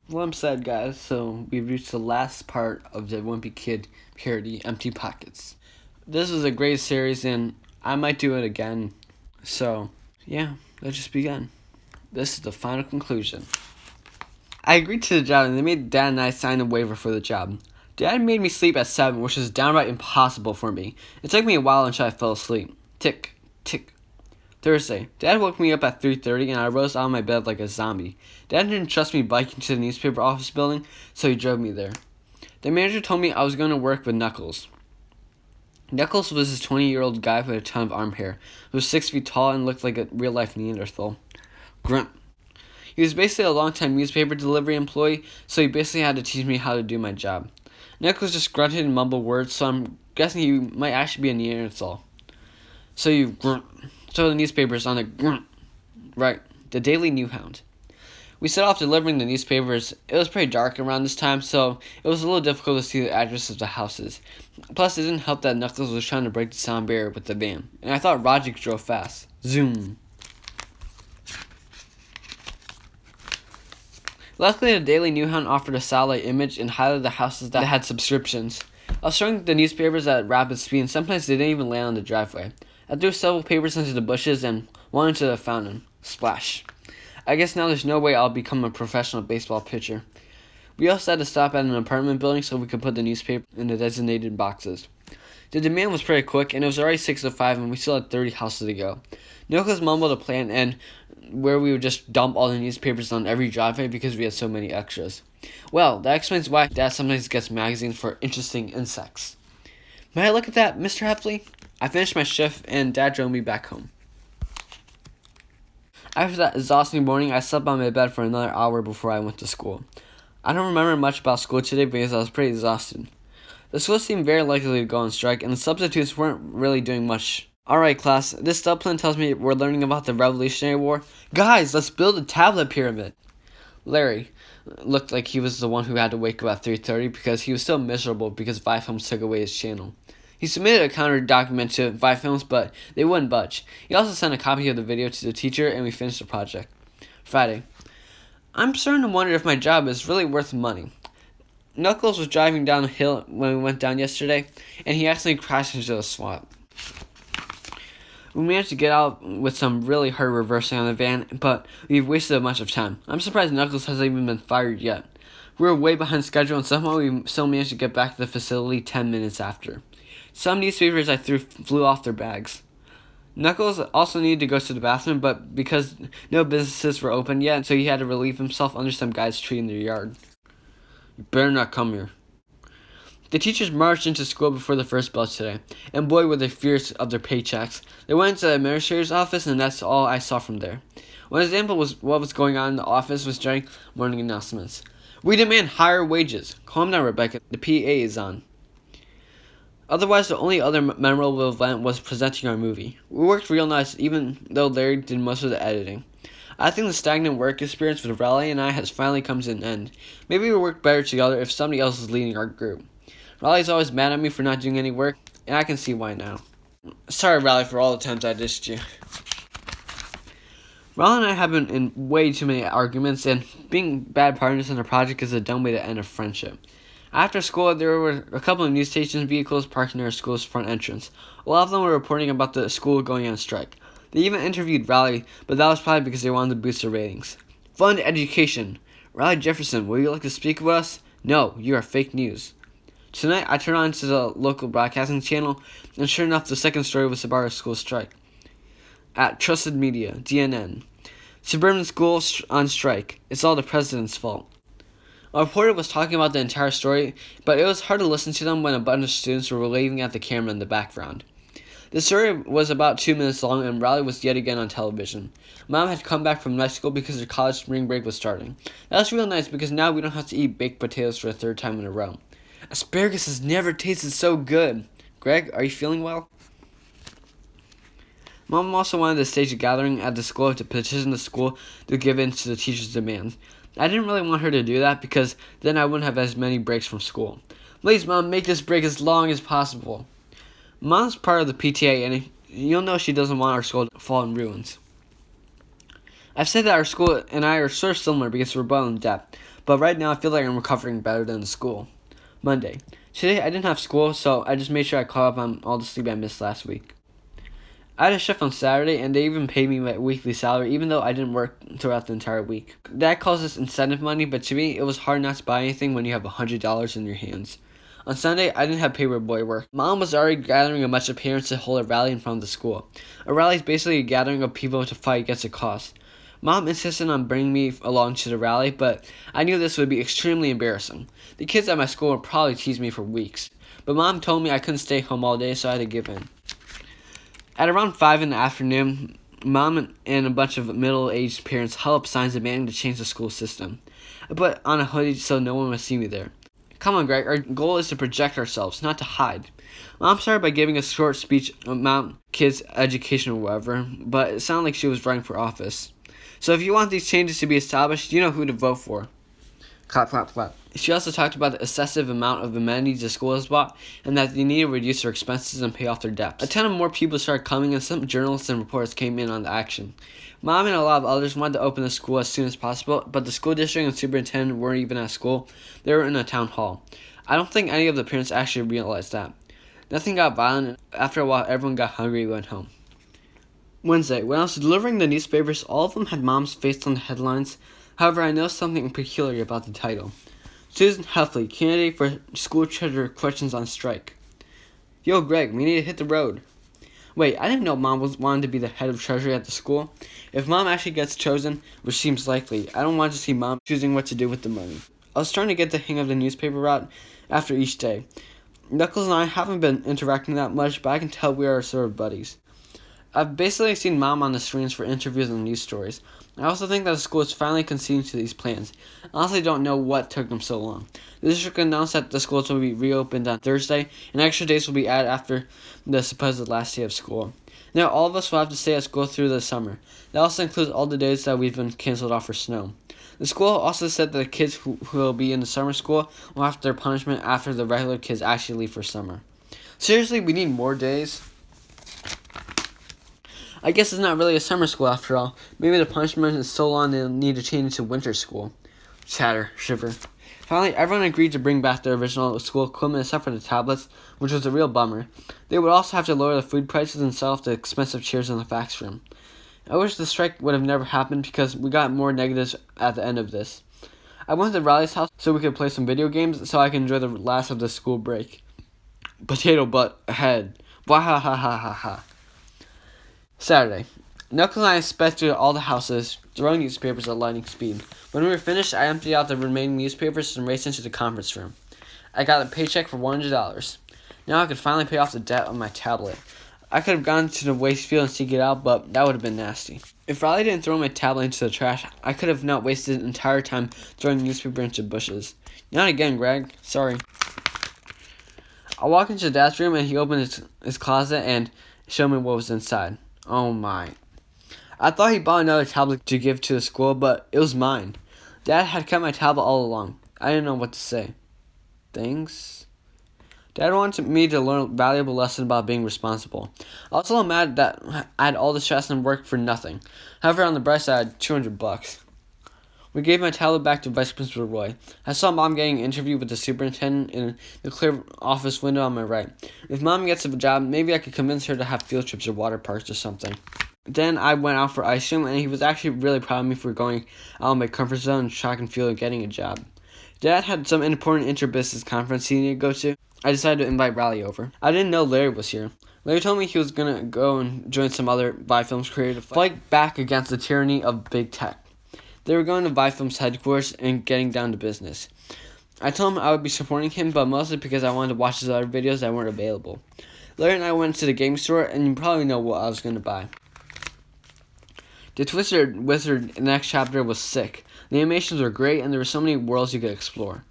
Well, I'm sad, guys. So we've reached the last part of the Wimpy Kid parody, Empty Pockets. This is a great series, and I might do it again. So, yeah, let's just begin. This is the final conclusion. I agreed to the job, and they made Dad and I sign a waiver for the job. Dad made me sleep at 7, which is downright impossible for me. It took me a while until I fell asleep. Tick, tick. Thursday. Dad woke me up at 3:30 and I rose out of my bed like a zombie. Dad didn't trust me biking to the newspaper office building, so he drove me there. The manager told me I was going to work with Knuckles. Knuckles was this 20-year-old guy with a ton of arm hair, who was 6 feet tall and looked like a real-life Neanderthal. Grunt. He was basically a long-time newspaper delivery employee, so he basically had to teach me how to do my job. Knuckles just grunted and mumbled words, so I'm guessing he might actually be a Neanderthal. So you grunt. So the newspapers on the grunt. Right, the Daily New Hound. We set off delivering the newspapers. It was pretty dark around this time, so it was a little difficult to see the addresses of the houses. Plus, it didn't help that Knuckles was trying to break the sound barrier with the van, and I thought Roger drove fast. Zoom. Luckily, the Daily New Hound offered a satellite image and highlighted the houses that had subscriptions. I was showing the newspapers at rapid speed, and sometimes they didn't even land on the driveway. I threw several papers into the bushes and one into the fountain. Splash. I guess now there's no way I'll become a professional baseball pitcher. We also had to stop at an apartment building so we could put the newspaper in the designated boxes. The demand was pretty quick, and it was already 6:05, and we still had 30 houses to go. Nicholas mumbled a plan and where we would just dump all the newspapers on every driveway because we had so many extras. Well, that explains why Dad sometimes gets magazines for interesting insects. May I look at that, Mr. Heffley? I finished my shift, and Dad drove me back home. After that exhausting morning, I slept on my bed for another hour before I went to school. I don't remember much about school today because I was pretty exhausted. The school seemed very likely to go on strike, and the substitutes weren't really doing much. Alright, class, this stub plan tells me we're learning about the Revolutionary War. Guys, let's build a tablet pyramid. Larry looked like he was the one who had to wake up at 3:30 because he was so miserable because Vifilms took away his channel. He submitted a counter document to Vifilms, but they wouldn't budge. He also sent a copy of the video to the teacher, and we finished the project. Friday. I'm starting to wonder if my job is really worth money. Knuckles was driving down a hill when we went down yesterday, and he accidentally crashed into a swamp. We managed to get out with some really hard reversing on the van, but we've wasted a bunch of time. I'm surprised Knuckles hasn't even been fired yet. We were way behind schedule, and somehow we still managed to get back to the facility 10 minutes after. Some newspapers I threw flew off their bags. Knuckles also needed to go to the bathroom, but because no businesses were open yet, so he had to relieve himself under some guy's tree in their yard. You better not come here. The teachers marched into school before the first bell today, and boy were they fierce of their paychecks. They went into the administrator's office, and that's all I saw from there. One example was what was going on in the office was during morning announcements. We demand higher wages. Calm down, Rebecca. The PA is on. Otherwise, the only other memorable event was presenting our movie. We worked real nice, even though Larry did most of the editing. I think the stagnant work experience with Raleigh and I has finally come to an end. Maybe we work better together if somebody else is leading our group. Raleigh's always mad at me for not doing any work, and I can see why now. Sorry, Raleigh, for all the times I dissed you. Raleigh and I have been in way too many arguments, and being bad partners in a project is a dumb way to end a friendship. After school, there were a couple of news station vehicles parked near our school's front entrance. A lot of them were reporting about the school going on strike. They even interviewed Raleigh, but that was probably because they wanted to boost their ratings. Fund education. Raleigh Jefferson, would you like to speak with us? No, you are fake news. Tonight, I turned on to the local broadcasting channel, and sure enough, the second story was about our school strike. At Trusted Media, DNN. Suburban schools on strike. It's all the president's fault. A reporter was talking about the entire story, but it was hard to listen to them when a bunch of students were waving at the camera in the background. The story was about 2 minutes long, and Raleigh was yet again on television. Mom had come back from night school because her college spring break was starting. That was real nice because now we don't have to eat baked potatoes for a third time in a row. Asparagus has never tasted so good. Greg, are you feeling well? Mom also wanted to stage a gathering at the school to petition the school to give in to the teachers' demands. I didn't really want her to do that because then I wouldn't have as many breaks from school. Please, Mom, make this break as long as possible. Mom's part of the PTA, and you'll know she doesn't want our school to fall in ruins. I've said that our school and I are sort of similar because we're both in debt, but right now I feel like I'm recovering better than the school. Monday. Today I didn't have school, so I just made sure I caught up on all the sleep I missed last week. I had a shift on Saturday, and they even paid me my weekly salary, even though I didn't work throughout the entire week. Dad calls this incentive money, but to me, it was hard not to buy anything when you have $100 in your hands. On Sunday, I didn't have paperboy work. Mom was already gathering a bunch of parents to hold a rally in front of the school. A rally is basically a gathering of people to fight against a cause. Mom insisted on bringing me along to the rally, but I knew this would be extremely embarrassing. The kids at my school would probably tease me for weeks, but Mom told me I couldn't stay home all day, so I had to give in. At around 5 in the afternoon, Mom and a bunch of middle-aged parents held up signs demanding to change the school system. I put on a hoodie so no one would see me there. Come on, Greg, our goal is to project ourselves, not to hide. Mom started by giving a short speech about kids' education or whatever, but it sounded like she was running for office. So if you want these changes to be established, you know who to vote for. Clap, clap, clap. She also talked about the excessive amount of amenities the school has bought and that they need to reduce their expenses and pay off their debts. A ton of more people started coming and some journalists and reporters came in on the action. Mom and a lot of others wanted to open the school as soon as possible, but the school district and superintendent weren't even at school. They were in a town hall. I don't think any of the parents actually realized that. Nothing got violent. After a while, everyone got hungry and went home. Wednesday, when I was delivering the newspapers, all of them had Mom's face on the headlines. However, I noticed something peculiar about the title. Susan Heffley, candidate for school treasurer, questions on strike. Yo, Greg, we need to hit the road. Wait, I didn't know Mom wanted to be the head of treasury at the school. If Mom actually gets chosen, which seems likely, I don't want to see Mom choosing what to do with the money. I was trying to get the hang of the newspaper route after each day. Knuckles and I haven't been interacting that much, but I can tell we are sort of buddies. I've basically seen Mom on the screens for interviews and news stories. I also think that the school is finally conceding to these plans. I honestly don't know what took them so long. The district announced that the schools will be reopened on Thursday, and extra days will be added after the supposed last day of school. Now all of us will have to stay at school through the summer. That also includes all the days that we've been canceled off for snow. The school also said that the kids who will be in the summer school will have their punishment after the regular kids actually leave for summer. Seriously, we need more days? I guess it's not really a summer school after all. Maybe the punishment is so long they'll need to change to winter school. Chatter, shiver. Finally, everyone agreed to bring back their original school equipment except for the tablets, which was a real bummer. They would also have to lower the food prices and sell off the expensive chairs in the fax room. I wish the strike would have never happened because we got more negatives at the end of this. I went to Riley's house so we could play some video games so I could enjoy the last of the school break. Potato butt ahead. Wahahahaha. Saturday. Knuckles and I inspected all the houses, throwing newspapers at lightning speed. When we were finished, I emptied out the remaining newspapers and raced into the conference room. I got a paycheck for $100. Now I could finally pay off the debt on my tablet. I could have gone to the waste field and seek it out, but that would have been nasty. If Riley didn't throw my tablet into the trash, I could have not wasted the entire time throwing newspaper into bushes. Not again, Greg. Sorry. I walked into Dad's room and he opened his closet and showed me what was inside. Oh my. I thought he bought another tablet to give to the school, but it was mine. Dad had kept my tablet all along. I didn't know what to say. Thanks? Dad wanted me to learn a valuable lesson about being responsible. I was a little mad that I had all the stress and work for nothing. However, on the bright side, $200. We gave my tablet back to Vice Principal Roy. I saw Mom getting an interview with the superintendent in the clear office window on my right. If Mom gets a job, maybe I could convince her to have field trips or water parks or something. Then I went out for ice cream, and he was actually really proud of me for going out of my comfort zone and track and field and getting a job. Dad had some important inter-business conference he needed to go to. I decided to invite Riley over. I didn't know Larry was here. Larry told me he was going to go and join some other Vi-Films creator to fight back against the tyranny of big tech. They were going to Vi-Films headquarters and getting down to business. I told him I would be supporting him, but mostly because I wanted to watch his other videos that weren't available. Larry and I went to the game store, and you probably know what I was going to buy. The Twisted Wizard next chapter was sick. The animations were great, and there were so many worlds you could explore.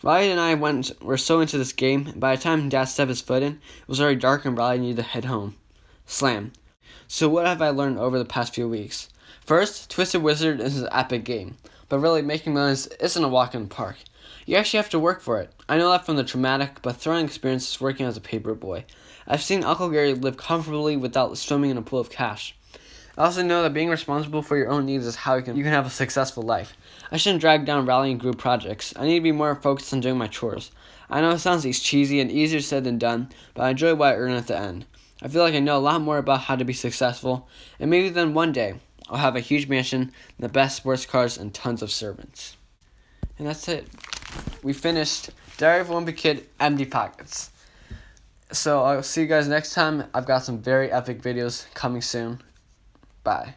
Riley and I were so into this game, by the time Dad stepped his foot in, it was already dark and Riley needed to head home. Slam. So what have I learned over the past few weeks? First, Twisted Wizard is an epic game, but really making millions isn't a walk in the park. You actually have to work for it. I know that from the traumatic but thrilling experiences working as a paper boy. I've seen Uncle Gary live comfortably without swimming in a pool of cash. I also know that being responsible for your own needs is how you can have a successful life. I shouldn't drag down rallying group projects. I need to be more focused on doing my chores. I know it sounds cheesy and easier said than done, but I enjoy what I earn at the end. I feel like I know a lot more about how to be successful, and maybe then one day I'll have a huge mansion, the best sports cars, and tons of servants. And that's it. We finished Diary of a Wimpy Kid, Empty Pockets. So I'll see you guys next time. I've got some very epic videos coming soon. Bye.